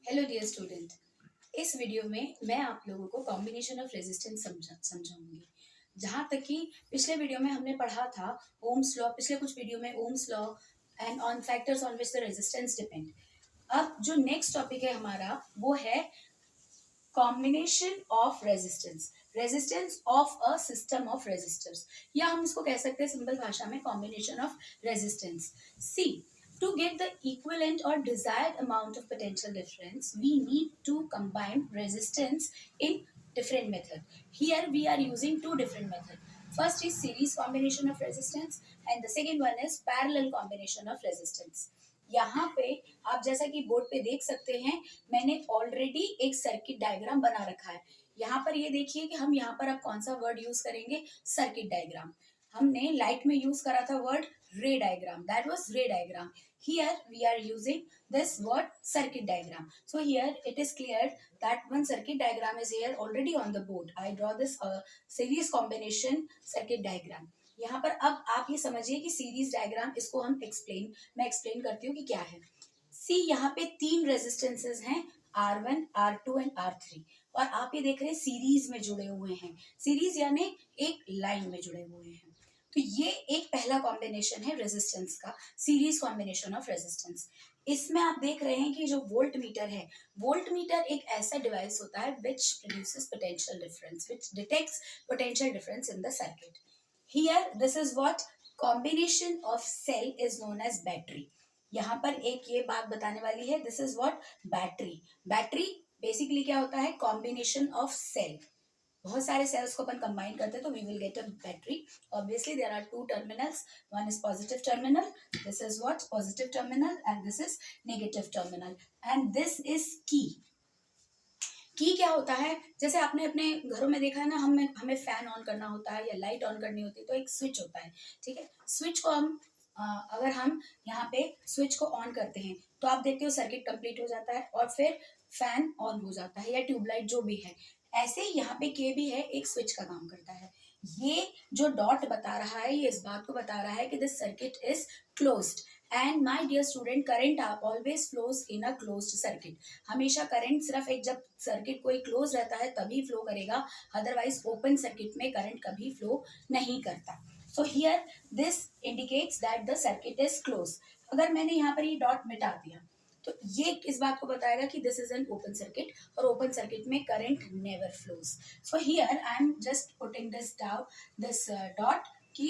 Hello dear student. इस video में मैं आप लोगों को कॉम्बिनेशन ऑफ रेजिस्टेंस समझाऊंगी। जहाँ तक कि पिछले वीडियो में हमने पढ़ा था ओम्स लॉ, पिछले कुछ वीडियो में Ohm's law and on factors on which the resistance depend. अब जो नेक्स्ट टॉपिक है हमारा वो है combination of resistance, resistance of a system of resistors, या हम इसको कह सकते हैं सिंपल भाषा में combination of resistance. See, to get the equivalent or desired amount of potential difference, we need to combine resistance in different method. Here we are using two different method. First is series combination of resistance and the second one is parallel combination of resistance. यहाँ पे आप जैसा कि board पे देख सकते हैं, मैंने ऑलरेडी एक सर्किट डायग्राम बना रखा है। यहाँ पर ये देखिए कि हम यहाँ पर अब कौन सा वर्ड यूज करेंगे, सर्किट डायग्राम। हमने लाइट में यूज करा था वर्ड रे डायग्राम, दैट वाज रे diagram. Here we are using this word circuit diagram. So here it is clear that one circuit diagram is here already on the board. I draw this series combination circuit diagram. यहाँ पर अब आप ये समझिए कि series diagram, इसको हम मैं एक्सप्लेन करती हूँ कि क्या है। सी, यहाँ पे तीन रेजिस्टेंसेस हैं, R1, R2 एंड R3, और आप ये देख रहे हैं सीरीज में जुड़े हुए हैं। सीरीज यानी एक लाइन में जुड़े हुए हैं। तो ये एक पहला कॉम्बिनेशन है रेजिस्टेंस का, सीरीज कॉम्बिनेशन ऑफ रेजिस्टेंस। इसमें आप देख रहे हैं कि जो वोल्ट मीटर है, वोल्ट मीटर एक ऐसा डिवाइस होता है which produces potential difference, which detects potential difference in the circuit. Here this is what combination of cell is known as battery. यहाँ पर एक ये बात बताने वाली है, this is what battery. Battery basically क्या होता है, कॉम्बिनेशन ऑफ सेल। बहुत सारे सेल्स को अपन कंबाइन करते हैं तो we will get a battery. Obviously there are two terminals, one is positive terminal, this is what positive terminal, and this is negative terminal, and this is key. Key क्या होता है, जैसे आपने अपने घरों में देखा है ना, हमें फैन ऑन करना होता है या लाइट ऑन करनी होती है तो एक स्विच होता है। ठीक है, स्विच को हम अगर हम यहाँ पे स्विच को ऑन करते हैं तो आप देखते हो सर्किट कंप्लीट हो जाता है और फिर फैन ऑन हो जाता है या ट्यूबलाइट जो भी है। ऐसे ही यहाँ पे के भी है, एक स्विच का काम करता है। ये जो डॉट बता रहा है ये इस बात को बता रहा है कि this circuit is closed. And my dear student, current always flows in a closed circuit. हमेशा करंट सिर्फ एक, जब सर्किट कोई क्लोज रहता है तभी फ्लो करेगा, अदरवाइज ओपन सर्किट में करंट कभी फ्लो नहीं करता। So here this indicates that the circuit is close. अगर मैंने यहाँ पर ये डॉट मिटा दिया तो ये इस बात को बताएगा कि this is an open circuit, और ओपन सर्किट में current never flows. So here I am just putting this down, this dot कि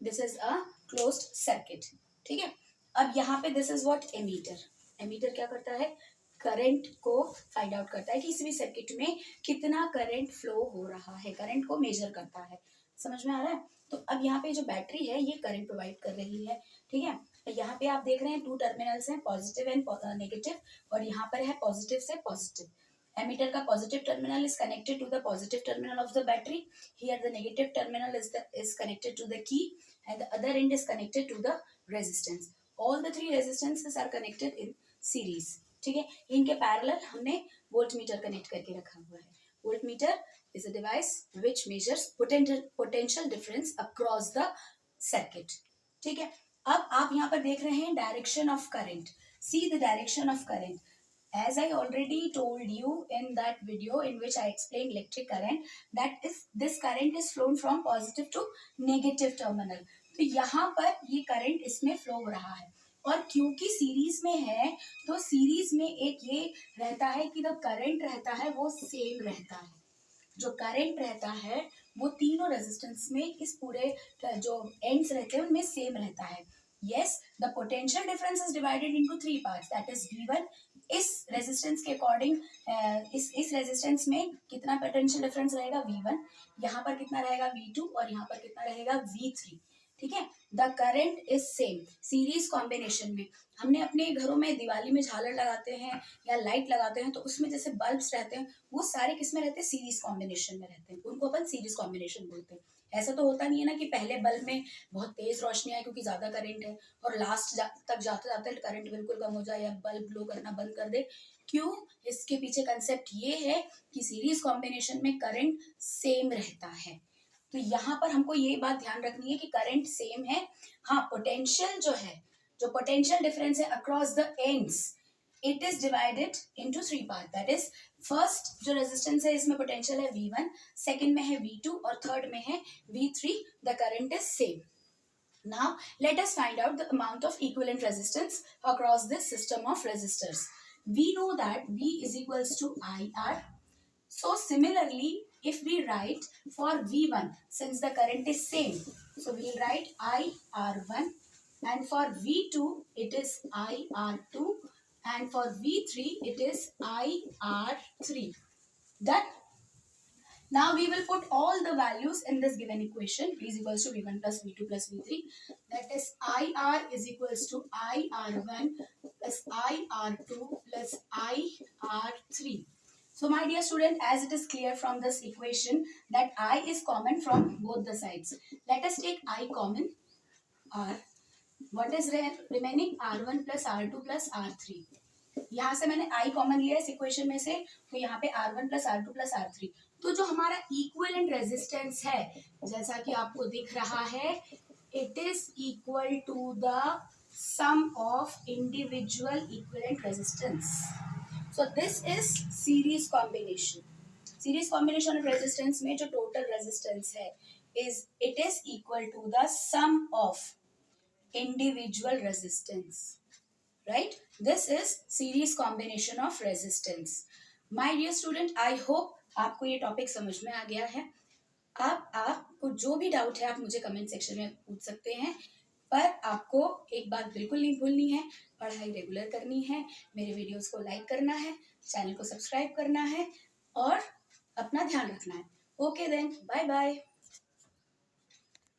this is a closed circuit. ठीक है, अब यहाँ पे this is what ammeter. Ammeter क्या करता है, करंट को फाइंड आउट करता है कि किसी भी सर्किट में कितना करंट फ्लो हो रहा है, करंट को मेजर करता है। समझ में आ रहा है। तो अब यहाँ पे जो बैटरी है ये करंट प्रोवाइड कर रही है। ठीक है, यहाँ पे आप देख रहे हैं टू टर्मिनल्स हैं, पॉजिटिव एंड नेगेटिव, और यहाँ पर है पॉजिटिव से पॉजिटिव। एमीटर का positive terminal is connected to the positive terminal of the battery. Here the negative terminal is connected to the key and the other end is connected to the resistance. All the three resistances are connected in series. ठीक है, इनके parallel हमने volt meter connect करके रखा हुआ है। Volt meter is a device which measures potential difference across the circuit. ठीक है, अब आप यहाँ पर देख रहे हैं direction of current. See the direction of current, as I already told you in that video in which I explained electric current, that is this current is flown from positive to negative terminal। तो यहाँ पर ये current इसमें flow हो रहा है, और क्योंकि सीरीज में है तो सीरीज में एक ये रहता है कि द करंट रहता है वो सेम रहता है। जो करंट रहता है वो तीनों रेजिस्टेंस में इस पूरे जो एंड्स रहते हैं उनमें सेम रहता है। Yes, the potential difference is divided into three parts, that is V1। इस रेजिस्टेंस के अकॉर्डिंग इस रेजिस्टेंस में कितना पोटेंशियल डिफरेंस रहेगा, V1। यहाँ पर कितना रहेगा, V2, और यहाँ पर कितना रहेगा, V3। ठीक है, the current is same. Series combination में हमने अपने घरों में दिवाली में झालर लगाते हैं या लाइट लगाते हैं तो उसमें जैसे बल्ब्स रहते हैं वो सारे किस में रहते हैं, सीरीज कॉम्बिनेशन में रहते हैं, उनको अपन सीरीज कॉम्बिनेशन बोलते हैं। ऐसा तो होता नहीं है ना कि पहले बल्ब में बहुत तेज रोशनी आए क्योंकि ज्यादा करंट है और लास्ट तक जाते जाते करंट बिल्कुल कम हो जाए या बल्ब ग्लो करना बंद कर दे। क्यों, इसके पीछे कंसेप्ट ये है कि सीरीज कॉम्बिनेशन में करंट सेम रहता है। तो यहाँ पर हमको ये बात ध्यान रखनी है कि करंट सेम है। हाँ, पोटेंशियल जो है, जो पोटेंशियल डिफरेंस है across the ends, it is divided into 3 part, that is first जो रेजिस्टेंस है इसमें पोटेंशियल है V1, सेकंड में है V2 और थर्ड में है V3. The current is same. Now let us find out the amount of equivalent resistance across this system of resistors. We know that V is equals to IR. So similarly, if we write for V1, since the current is same, so we'll write IR1, and for V2 it is IR2, and for V3 it is IR3. Done. Now we will put all the values in this given equation. V is equals to V1 plus V2 plus V3. That is IR is equals to IR1 plus IR2 plus IR3. So my dear student, as it is clear from this equation that I is common from both the sides. Let us take I common. R. What is remaining? R1 plus R2 plus R3. यहाँ से मैंने I common लिया इस equation में से, तो यहाँ पे R1 plus R2 plus R3. तो जो हमारा इक्विवेलेंट रेजिस्टेंस है, जैसा कि आपको दिख रहा है, it is equal to the sum of individual equivalent resistance. So this is series combination. Series combination of resistance में जो टोटल रेजिस्टेंस है it is equal to the sum of individual resistance. Right? This is series combination of resistance. My dear student, I hope आपको ये topic समझ में आ गया है. आपको जो भी डाउट है आप मुझे कमेंट सेक्शन में पूछ सकते हैं, पर आपको एक बात बिल्कुल नहीं भूलनी है, पढ़ाई रेगुलर करनी है, मेरे वीडियोस को लाइक करना है, चैनल को सब्सक्राइब करना है और अपना ध्यान रखना है. Okay then, bye bye.